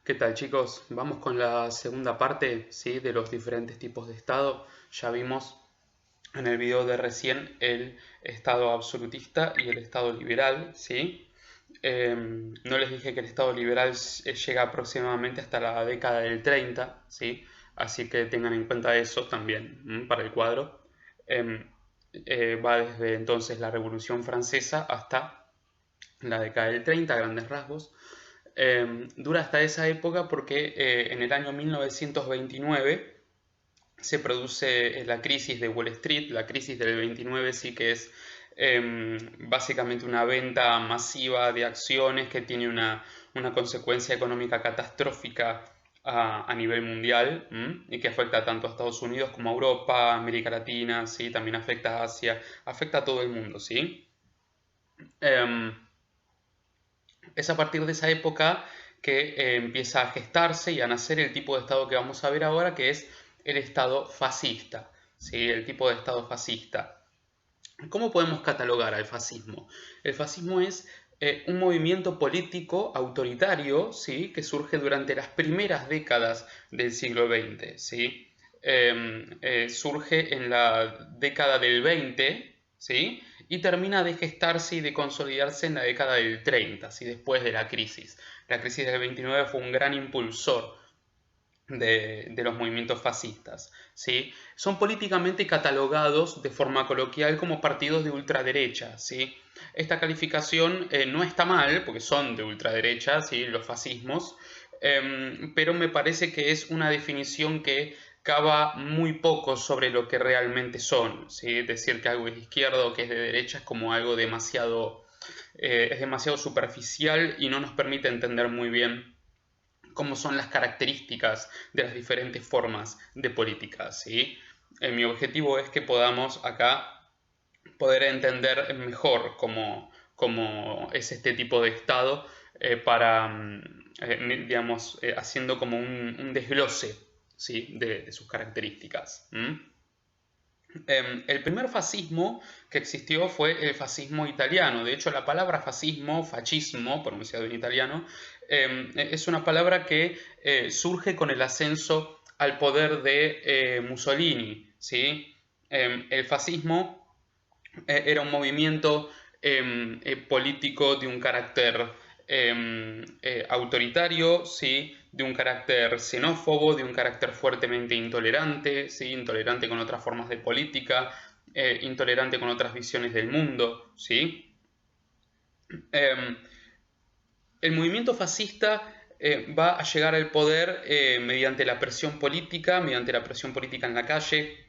¿Qué tal, chicos? Vamos con la segunda parte, ¿sí? De los diferentes tipos de Estado. Ya vimos en el video de recién el Estado absolutista y el Estado liberal, ¿sí? No les dije que el Estado liberal llega aproximadamente hasta la década del 30, ¿sí? Así que tengan en cuenta eso también para el cuadro. Em, Va desde entonces la Revolución Francesa hasta la década del 30, a grandes rasgos. Dura hasta esa época porque en el año 1929 se produce la crisis de Wall Street. La crisis del 29 sí que es básicamente una venta masiva de acciones que tiene una consecuencia económica catastrófica a nivel mundial, y que afecta tanto a Estados Unidos como a Europa, América Latina, ¿sí? También afecta a Asia, afecta a todo el mundo, ¿sí? Em, es a partir de esa época que empieza a gestarse y a nacer el tipo de Estado que vamos a ver ahora, que es el Estado fascista, ¿sí? El tipo de Estado fascista. ¿Cómo podemos catalogar al fascismo? El fascismo es un movimiento político autoritario, ¿sí? Que surge durante las primeras décadas del siglo XX, ¿sí? Surge en la década del 20, ¿sí? Y termina de gestarse y de consolidarse en la década del 30, ¿sí? Después de la crisis. La crisis del 29 fue un gran impulsor de los movimientos fascistas, ¿sí? Son políticamente catalogados de forma coloquial como partidos de ultraderecha, ¿sí? Esta calificación no está mal, porque son de ultraderecha, ¿sí? Los fascismos, pero me parece que es una definición que cava muy poco sobre lo que realmente son, ¿sí? Decir que algo es de izquierda o que es de derecha es como algo es demasiado superficial y no nos permite entender muy bien cómo son las características de las diferentes formas de política, ¿sí? Mi objetivo es que podamos acá poder entender mejor cómo es este tipo de Estado, digamos, haciendo como un desglose, ¿sí? De sus características. El primer fascismo que existió fue el fascismo italiano. De hecho, la palabra fascismo, fascismo, pronunciado en italiano, es una palabra que surge con el ascenso al poder de Mussolini, ¿sí? El fascismo era un movimiento político de un carácter autoritario, ¿sí? De un carácter xenófobo, de un carácter fuertemente intolerante, ¿sí? Intolerante con otras formas de política, intolerante con otras visiones del mundo, ¿sí? Eh, el movimiento fascista va a llegar al poder mediante la presión política, mediante la presión política en la calle,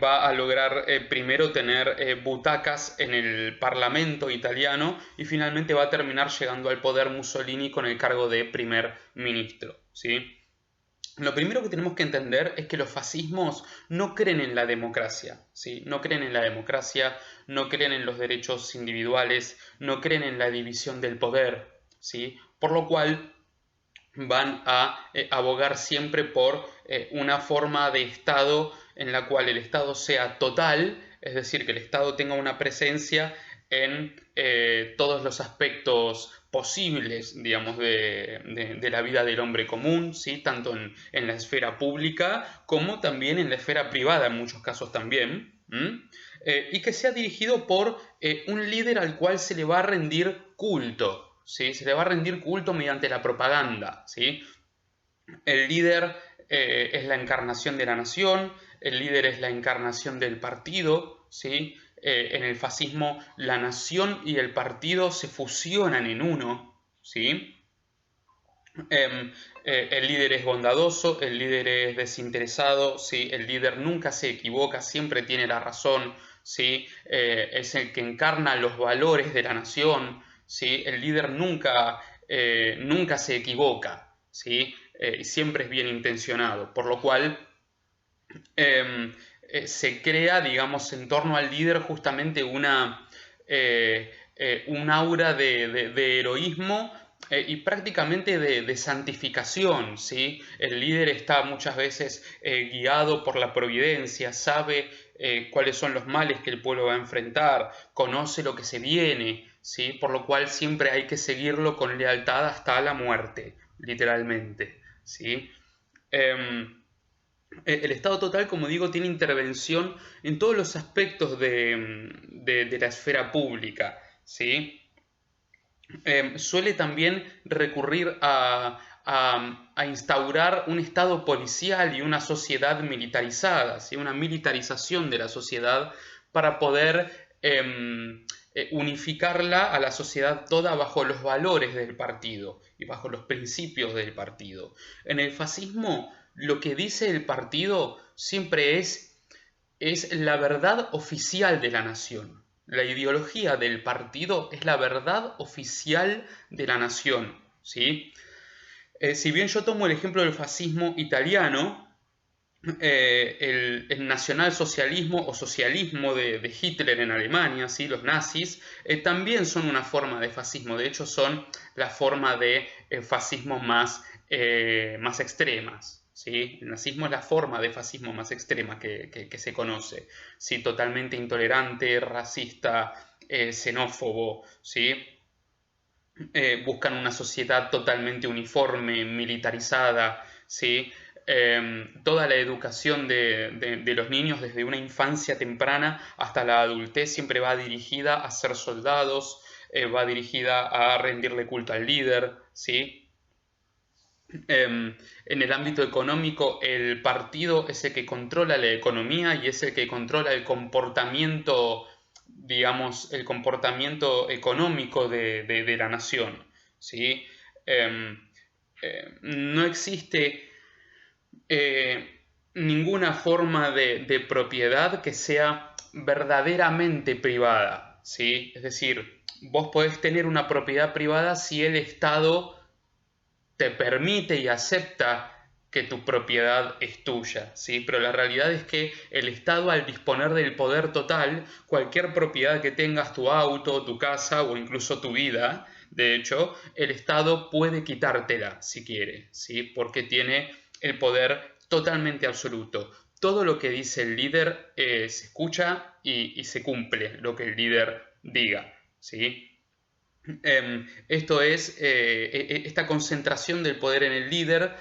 va a lograr primero tener butacas en el Parlamento italiano y finalmente va a terminar llegando al poder Mussolini con el cargo de primer ministro, ¿sí? Lo primero que tenemos que entender es que los fascismos no creen en la democracia, ¿sí? No creen en la democracia, no creen en los derechos individuales, no creen en la división del poder, ¿sí? Por lo cual van a abogar siempre por una forma de Estado en la cual el Estado sea total, es decir, que el Estado tenga una presencia en todos los aspectos posibles, digamos, de la vida del hombre común, ¿sí? Tanto en la esfera pública como también en la esfera privada, en muchos casos también. Y que sea dirigido por un líder al cual se le va a rendir culto, ¿sí? Se le va a rendir culto mediante la propaganda, ¿sí? El líder es la encarnación de la nación, el líder es la encarnación del partido, ¿sí? En el fascismo la nación y el partido se fusionan en uno, ¿sí? El líder es bondadoso, el líder es desinteresado, ¿sí? El líder nunca se equivoca, siempre tiene la razón, ¿sí? Es el que encarna los valores de la nación, ¿sí? El líder nunca se equivoca, ¿sí? Siempre es bien intencionado, por lo cual se crea, digamos, en torno al líder justamente un aura de heroísmo y prácticamente de santificación, ¿sí? El líder está muchas veces guiado por la providencia, sabe cuáles son los males que el pueblo va a enfrentar, conoce lo que se viene, ¿sí? Por lo cual siempre hay que seguirlo con lealtad hasta la muerte, literalmente, ¿sí? El Estado total, como digo, tiene intervención en todos los aspectos de la esfera pública, ¿sí? Suele también recurrir a instaurar un Estado policial y una sociedad militarizada, ¿sí? Una militarización de la sociedad para poder unificarla a la sociedad toda bajo los valores del partido y bajo los principios del partido. En el fascismo, lo que dice el partido siempre es la verdad oficial de la nación. La ideología del partido es la verdad oficial de la nación, ¿sí? Si bien yo tomo el ejemplo del fascismo italiano, el nacionalsocialismo o socialismo de Hitler en Alemania, ¿sí? Los nazis, también son una forma de fascismo. De hecho, son la forma de fascismo más extremas. ¿Sí? El nazismo es la forma de fascismo más extrema que se conoce. ¿Sí? Totalmente intolerante, racista, xenófobo. ¿Sí? Buscan una sociedad totalmente uniforme, militarizada. ¿Sí? Toda la educación de los niños desde una infancia temprana hasta la adultez siempre va dirigida a ser soldados, va dirigida a rendirle culto al líder, ¿sí? En el ámbito económico, el partido es el que controla la economía y es el que controla el comportamiento, digamos, el comportamiento económico de la nación, ¿sí? No existe ninguna forma de propiedad que sea verdaderamente privada, ¿sí? Es decir, vos podés tener una propiedad privada si el Estado te permite y acepta que tu propiedad es tuya, ¿sí? Pero la realidad es que el Estado, al disponer del poder total, cualquier propiedad que tengas, tu auto, tu casa o incluso tu vida, de hecho, el Estado puede quitártela si quiere, ¿sí? Porque tiene el poder totalmente absoluto. Todo lo que dice el líder se escucha y se cumple lo que el líder diga, ¿sí? Esto es esta concentración del poder en el líder.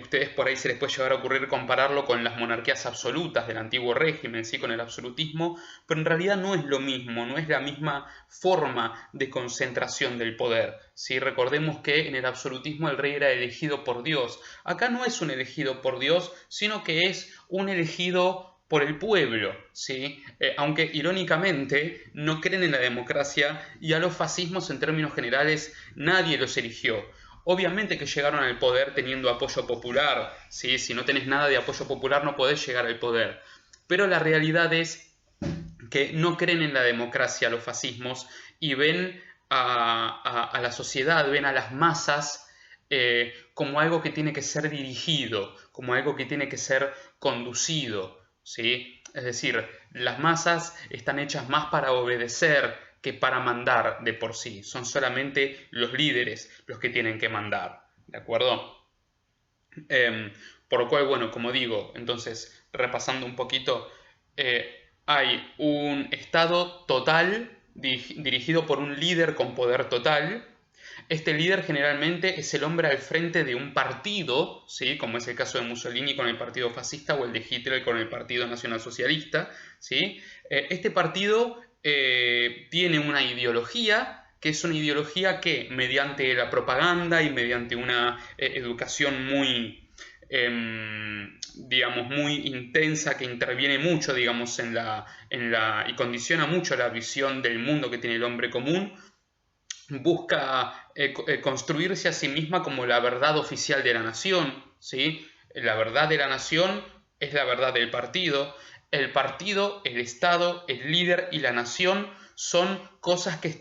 Ustedes por ahí se les puede llegar a ocurrir compararlo con las monarquías absolutas del antiguo régimen, ¿sí? Con el absolutismo, pero en realidad no es lo mismo, no es la misma forma de concentración del poder, ¿sí? Recordemos que en el absolutismo el rey era elegido por Dios. Acá no es un elegido por Dios, sino que es un elegido por el pueblo, ¿sí? Aunque irónicamente no creen en la democracia y a los fascismos en términos generales nadie los eligió. Obviamente que llegaron al poder teniendo apoyo popular, ¿sí? Si no tenés nada de apoyo popular no podés llegar al poder. Pero la realidad es que no creen en la democracia los fascismos y ven a la sociedad, ven a las masas como algo que tiene que ser dirigido, como algo que tiene que ser conducido, ¿sí? Es decir, las masas están hechas más para obedecer que para mandar de por sí. Son solamente los líderes los que tienen que mandar, ¿de acuerdo? Por lo cual, bueno, como digo, entonces, repasando un poquito, hay un Estado total dirigido por un líder con poder total. Este líder generalmente es el hombre al frente de un partido, ¿sí? Como es el caso de Mussolini con el Partido Fascista o el de Hitler con el Partido Nacionalsocialista, ¿sí? Este partido tiene una ideología, que es una ideología que mediante la propaganda y mediante una educación muy, digamos, muy intensa, que interviene mucho, digamos, y condiciona mucho la visión del mundo que tiene el hombre común, busca construirse a sí misma como la verdad oficial de la nación, ¿sí? La verdad de la nación es la verdad del partido. El partido, el Estado, el líder y la nación son cosas que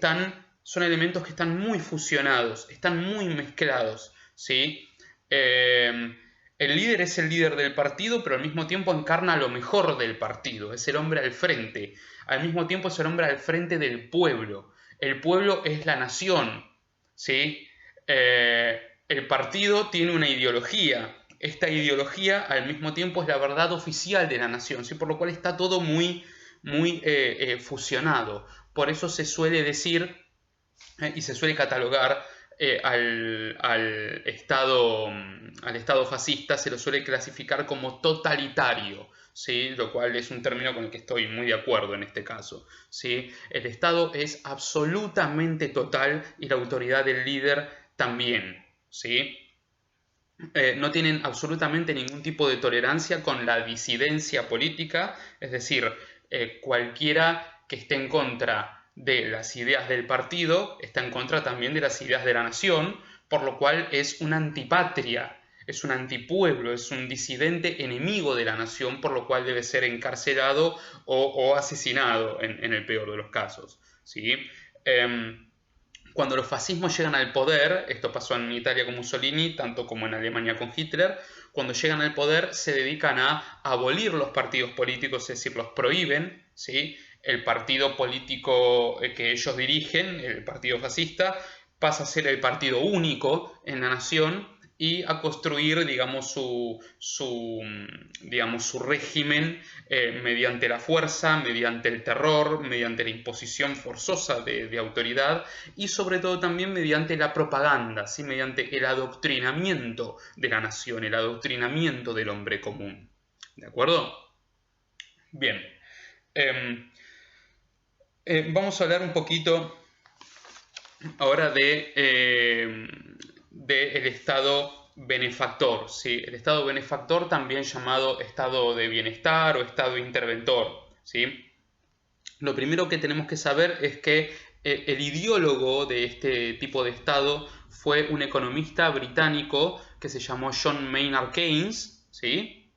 son elementos que están muy fusionados, están muy mezclados, ¿sí? El líder es el líder del partido, pero al mismo tiempo encarna lo mejor del partido, es el hombre al frente. Al mismo tiempo es el hombre al frente del pueblo. El pueblo es la nación, ¿sí? El partido tiene una ideología. Esta ideología al mismo tiempo es la verdad oficial de la nación, ¿sí? Por lo cual está todo muy fusionado. Por eso se suele decir y se suele catalogar al Estado fascista, se lo suele clasificar como totalitario, ¿sí? Lo cual es un término con el que estoy muy de acuerdo en este caso, ¿sí? El Estado es absolutamente total y la autoridad del líder también, ¿sí? No tienen absolutamente ningún tipo de tolerancia con la disidencia política, es decir, cualquiera que esté en contra de las ideas del partido está en contra también de las ideas de la nación, por lo cual es una antipatria, es un antipueblo, es un disidente enemigo de la nación, por lo cual debe ser encarcelado o asesinado en el peor de los casos, ¿sí? Cuando los fascismos llegan al poder, esto pasó en Italia con Mussolini, tanto como en Alemania con Hitler, cuando llegan al poder se dedican a abolir los partidos políticos, es decir, los prohíben, ¿sí? El partido político que ellos dirigen, el partido fascista, pasa a ser el partido único en la nación y a construir, digamos, su régimen mediante la fuerza, mediante el terror, mediante la imposición forzosa de autoridad y sobre todo también mediante la propaganda, ¿sí? Mediante el adoctrinamiento de la nación, el adoctrinamiento del hombre común. ¿De acuerdo? Bien. Vamos a hablar un poquito ahora el estado benefactor, ¿sí? El estado benefactor, también llamado estado de bienestar o estado interventor, ¿sí? Lo primero que tenemos que saber es que el ideólogo de este tipo de estado fue un economista británico que se llamó John Maynard Keynes, ¿sí?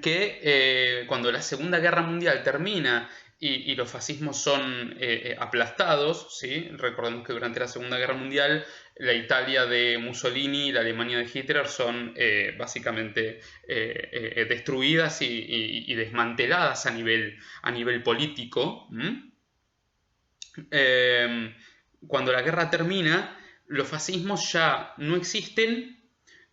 Que cuando la Segunda Guerra Mundial termina y los fascismos son aplastados, ¿sí? Recordemos que durante la Segunda Guerra Mundial la Italia de Mussolini y la Alemania de Hitler son básicamente destruidas y desmanteladas a nivel político. Cuando la guerra termina, los fascismos ya no existen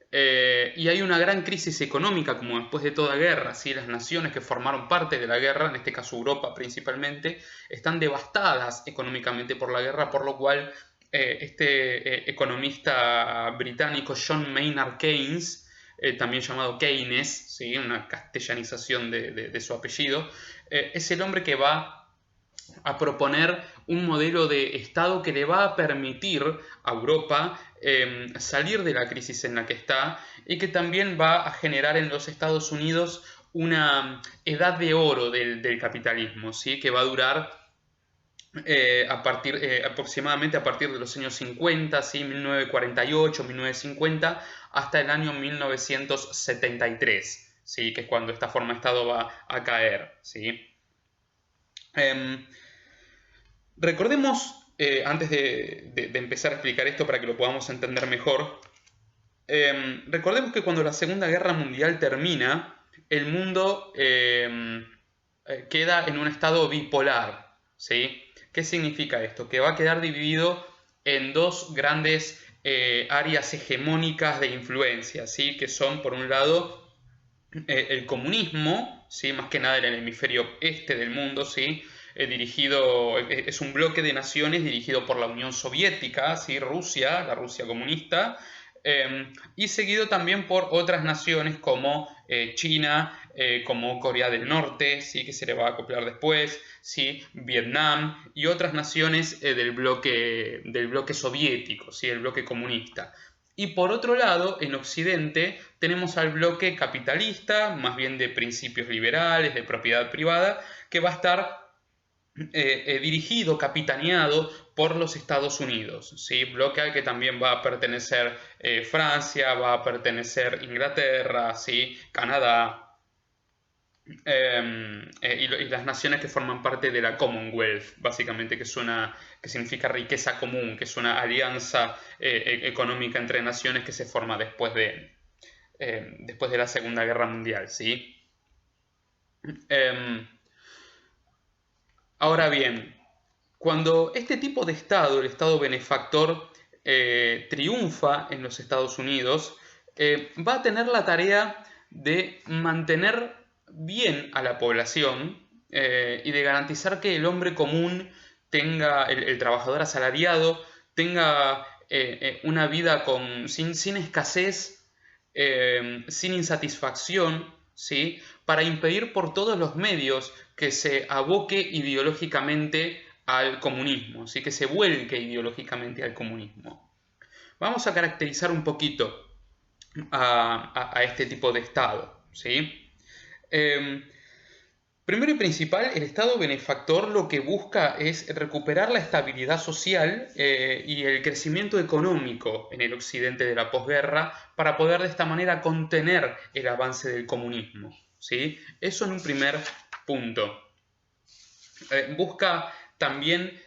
y hay una gran crisis económica, como después de toda guerra, ¿sí? Las naciones que formaron parte de la guerra, en este caso Europa principalmente, están devastadas económicamente por la guerra, por lo cual este economista británico John Maynard Keynes, también llamado Keynes, ¿sí? Una castellanización de su apellido, es el hombre que va a proponer un modelo de Estado que le va a permitir a Europa salir de la crisis en la que está y que también va a generar en los Estados Unidos una edad de oro del capitalismo, ¿sí? Que va a durar aproximadamente a partir de los años 50, ¿sí? 1948, 1950, hasta el año 1973, ¿sí? Que es cuando esta forma de Estado va a caer, ¿sí? Recordemos, antes de empezar a explicar esto para que lo podamos entender mejor, recordemos que cuando la Segunda Guerra Mundial termina, el mundo queda en un estado bipolar, ¿sí? ¿Qué significa esto? Que va a quedar dividido en dos grandes áreas hegemónicas de influencia, ¿sí? Que son, por un lado, el comunismo, ¿sí? Más que nada en el hemisferio este del mundo, ¿sí? Es un bloque de naciones dirigido por la Unión Soviética, ¿sí? Rusia, la Rusia comunista, y seguido también por otras naciones como China, como Corea del Norte, ¿sí? Que se le va a acoplar después, ¿sí? Vietnam y otras naciones del bloque soviético, ¿sí? El bloque comunista. Y por otro lado, en Occidente tenemos al bloque capitalista, más bien de principios liberales, de propiedad privada, que va a estar dirigido, capitaneado por los Estados Unidos, ¿sí? Bloque al que también va a pertenecer Francia, va a pertenecer Inglaterra, ¿sí? Canadá, y las naciones que forman parte de la Commonwealth, básicamente, que significa riqueza común, que es una alianza económica entre naciones que se forma después de la Segunda Guerra Mundial, ¿sí? Ahora bien, cuando este tipo de Estado, el Estado benefactor, triunfa en los Estados Unidos, va a tener la tarea de mantener bien a la población, y de garantizar que el hombre común tenga, el trabajador asalariado, tenga una vida sin escasez, sin insatisfacción, ¿sí? Para impedir por todos los medios que se aboque ideológicamente al comunismo, ¿sí? Que se vuelque ideológicamente al comunismo. Vamos a caracterizar un poquito a este tipo de Estado, ¿sí? Primero y principal, el Estado benefactor lo que busca es recuperar la estabilidad social y el crecimiento económico en el occidente de la posguerra para poder de esta manera contener el avance del comunismo, ¿sí? Eso en un primer punto. Busca también,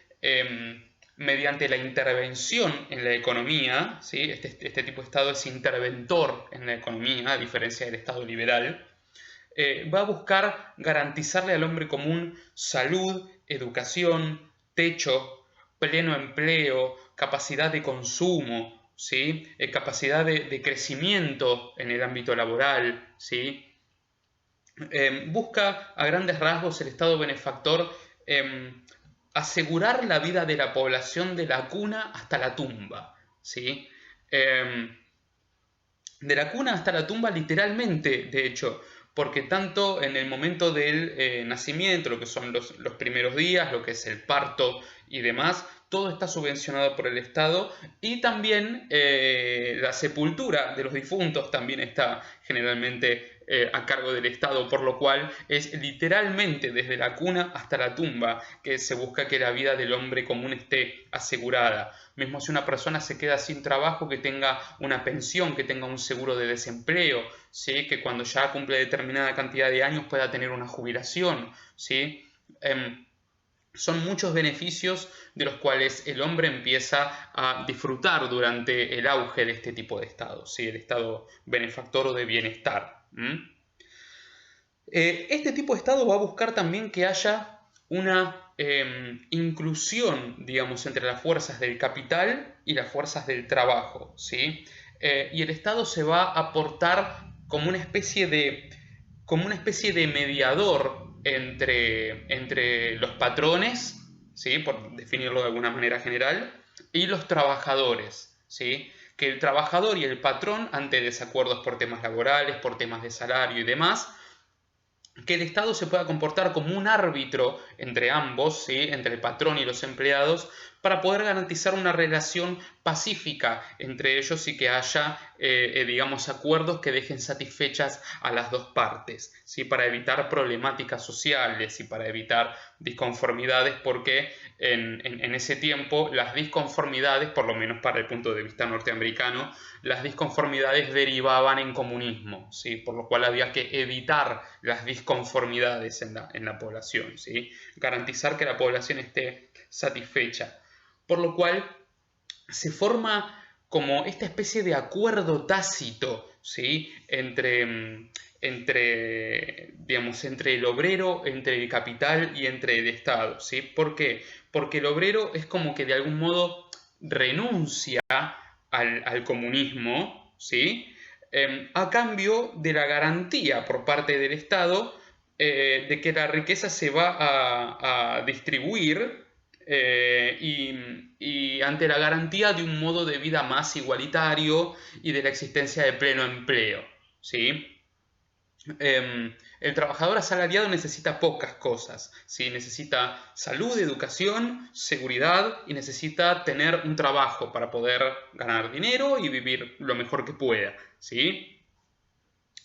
mediante la intervención en la economía, ¿sí? Este tipo de Estado es interventor en la economía, a diferencia del Estado liberal, va a buscar garantizarle al hombre común salud, educación, techo, pleno empleo, capacidad de consumo, ¿sí? Capacidad de crecimiento en el ámbito laboral, ¿sí? Busca a grandes rasgos el Estado benefactor asegurar la vida de la población de la cuna hasta la tumba, ¿sí? De la cuna hasta la tumba literalmente, de hecho, porque tanto en el momento del nacimiento, lo que son los primeros días, lo que es el parto y demás, todo está subvencionado por el Estado, y también la sepultura de los difuntos también está generalmente a cargo del Estado, por lo cual es literalmente desde la cuna hasta la tumba que se busca que la vida del hombre común esté asegurada. Mismo si una persona se queda sin trabajo, que tenga una pensión, que tenga un seguro de desempleo, ¿sí? Que cuando ya cumple determinada cantidad de años pueda tener una jubilación, ¿sí? Son muchos beneficios de los cuales el hombre empieza a disfrutar durante el auge de este tipo de Estado, ¿sí? El Estado benefactor o de bienestar. Este tipo de Estado va a buscar también que haya una inclusión, digamos, entre las fuerzas del capital y las fuerzas del trabajo, ¿sí? Y el Estado se va a aportar como una especie de mediador entre los patrones, ¿sí? Por definirlo de alguna manera general, y los trabajadores, ¿sí? Que el trabajador y el patrón, ante desacuerdos por temas laborales, por temas de salario y demás, que el Estado se pueda comportar como un árbitro entre ambos, ¿sí? Entre el patrón y los empleados, para poder garantizar una relación pacífica entre ellos y que haya, digamos, acuerdos que dejen satisfechas a las dos partes, ¿sí? Para evitar problemáticas sociales y para evitar disconformidades, porque en ese tiempo las disconformidades, por lo menos para el punto de vista norteamericano, las disconformidades derivaban en comunismo, ¿sí? Por lo cual había que evitar las disconformidades en la población, ¿sí? Garantizar que la población esté satisfecha. Por lo cual se forma como esta especie de acuerdo tácito, ¿sí? Digamos, entre el obrero, entre el capital y entre el Estado, ¿sí? ¿Por qué? Porque el obrero es como que de algún modo renuncia al comunismo, ¿sí? A cambio de la garantía por parte del Estado de que la riqueza se va a distribuir y ante la garantía de un modo de vida más igualitario y de la existencia de pleno empleo, ¿sí? El trabajador asalariado necesita pocas cosas, ¿sí? Necesita salud, educación, seguridad y necesita tener un trabajo para poder ganar dinero y vivir lo mejor que pueda, ¿sí?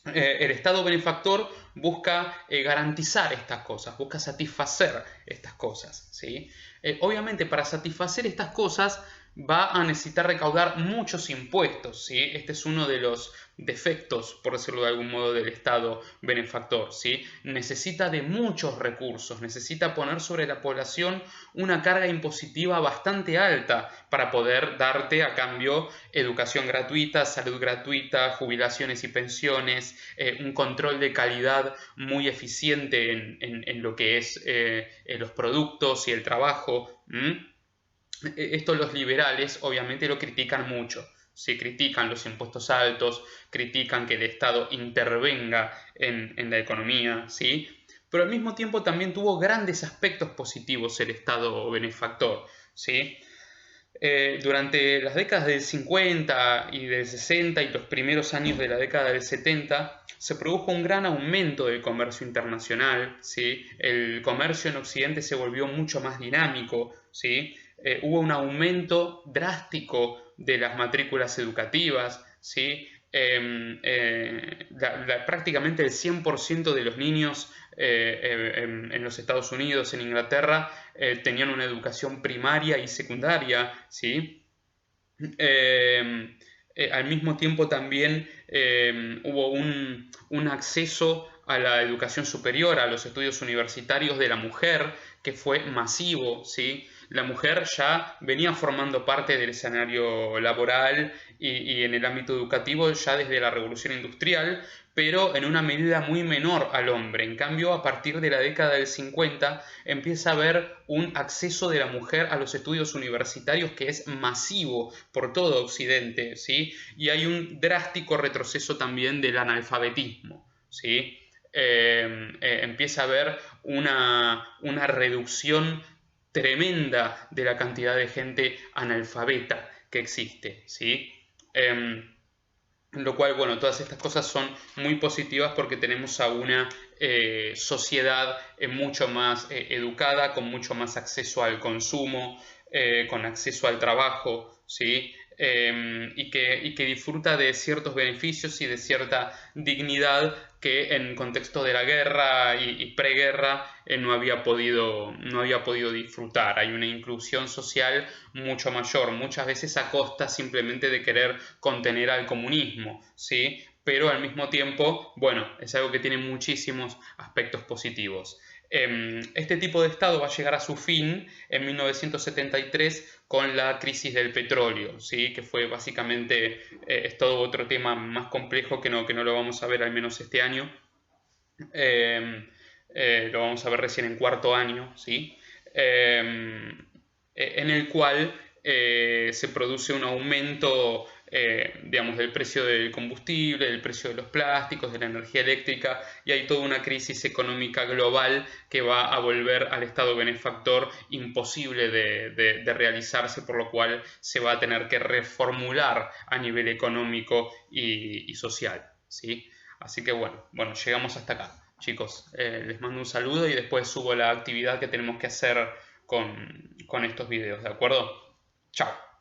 El Estado benefactor busca garantizar estas cosas, busca satisfacer estas cosas, ¿sí? Obviamente, para satisfacer estas cosas va a necesitar recaudar muchos impuestos, ¿sí? Este es uno de los defectos, por decirlo de algún modo, del Estado benefactor, ¿sí? Necesita de muchos recursos, necesita poner sobre la población una carga impositiva bastante alta para poder darte a cambio educación gratuita, salud gratuita, jubilaciones y pensiones, un control de calidad muy eficiente en lo que es los productos y el trabajo. Esto los liberales obviamente lo critican mucho. Se critican los impuestos altos, critican que el Estado intervenga en la economía, ¿sí? pero al mismo tiempo también tuvo grandes aspectos positivos el Estado benefactor, ¿sí? Durante las décadas del 50 y del 60 y los primeros años de la década del 70 se produjo un gran aumento del comercio internacional, ¿sí? El comercio en Occidente se volvió mucho más dinámico, ¿sí? Hubo un aumento drástico de las matrículas educativas, ¿sí? Prácticamente el 100% de los niños en los Estados Unidos, en Inglaterra, tenían una educación primaria y secundaria, ¿sí? Al mismo tiempo también hubo un acceso a la educación superior, a los estudios universitarios de la mujer, que fue masivo, ¿sí? La mujer ya venía formando parte del escenario laboral y en el ámbito educativo ya desde la Revolución Industrial, pero en una medida muy menor al hombre. En cambio, a partir de la década del 50 empieza a haber un acceso de la mujer a los estudios universitarios que es masivo por todo Occidente, ¿sí? Y hay un drástico retroceso también del analfabetismo, ¿sí? Empieza a haber una reducción tremenda de la cantidad de gente analfabeta que existe, ¿sí? Lo cual, bueno, todas estas cosas son muy positivas porque tenemos a una sociedad mucho más educada, con mucho más acceso al consumo, con acceso al trabajo, ¿sí? Y que disfruta de ciertos beneficios y de cierta dignidad que en contexto de la guerra y preguerra no había podido disfrutar. Hay una inclusión social mucho mayor, muchas veces a costa simplemente de querer contener al comunismo, ¿sí? Pero al mismo tiempo, bueno, es algo que tiene muchísimos aspectos positivos. Este tipo de Estado va a llegar a su fin en 1973 con la crisis del petróleo, ¿sí? Que fue básicamente, es todo otro tema más complejo que no lo vamos a ver al menos este año. Lo vamos a ver recién en cuarto año, ¿sí? En el cual se produce un aumento, digamos, del precio del combustible, del precio de los plásticos, de la energía eléctrica, y hay toda una crisis económica global que va a volver al Estado benefactor imposible de realizarse, por lo cual se va a tener que reformular a nivel económico y social, ¿sí? Así que bueno, llegamos hasta acá. Chicos, les mando un saludo y después subo la actividad que tenemos que hacer con estos videos, ¿de acuerdo? Chao.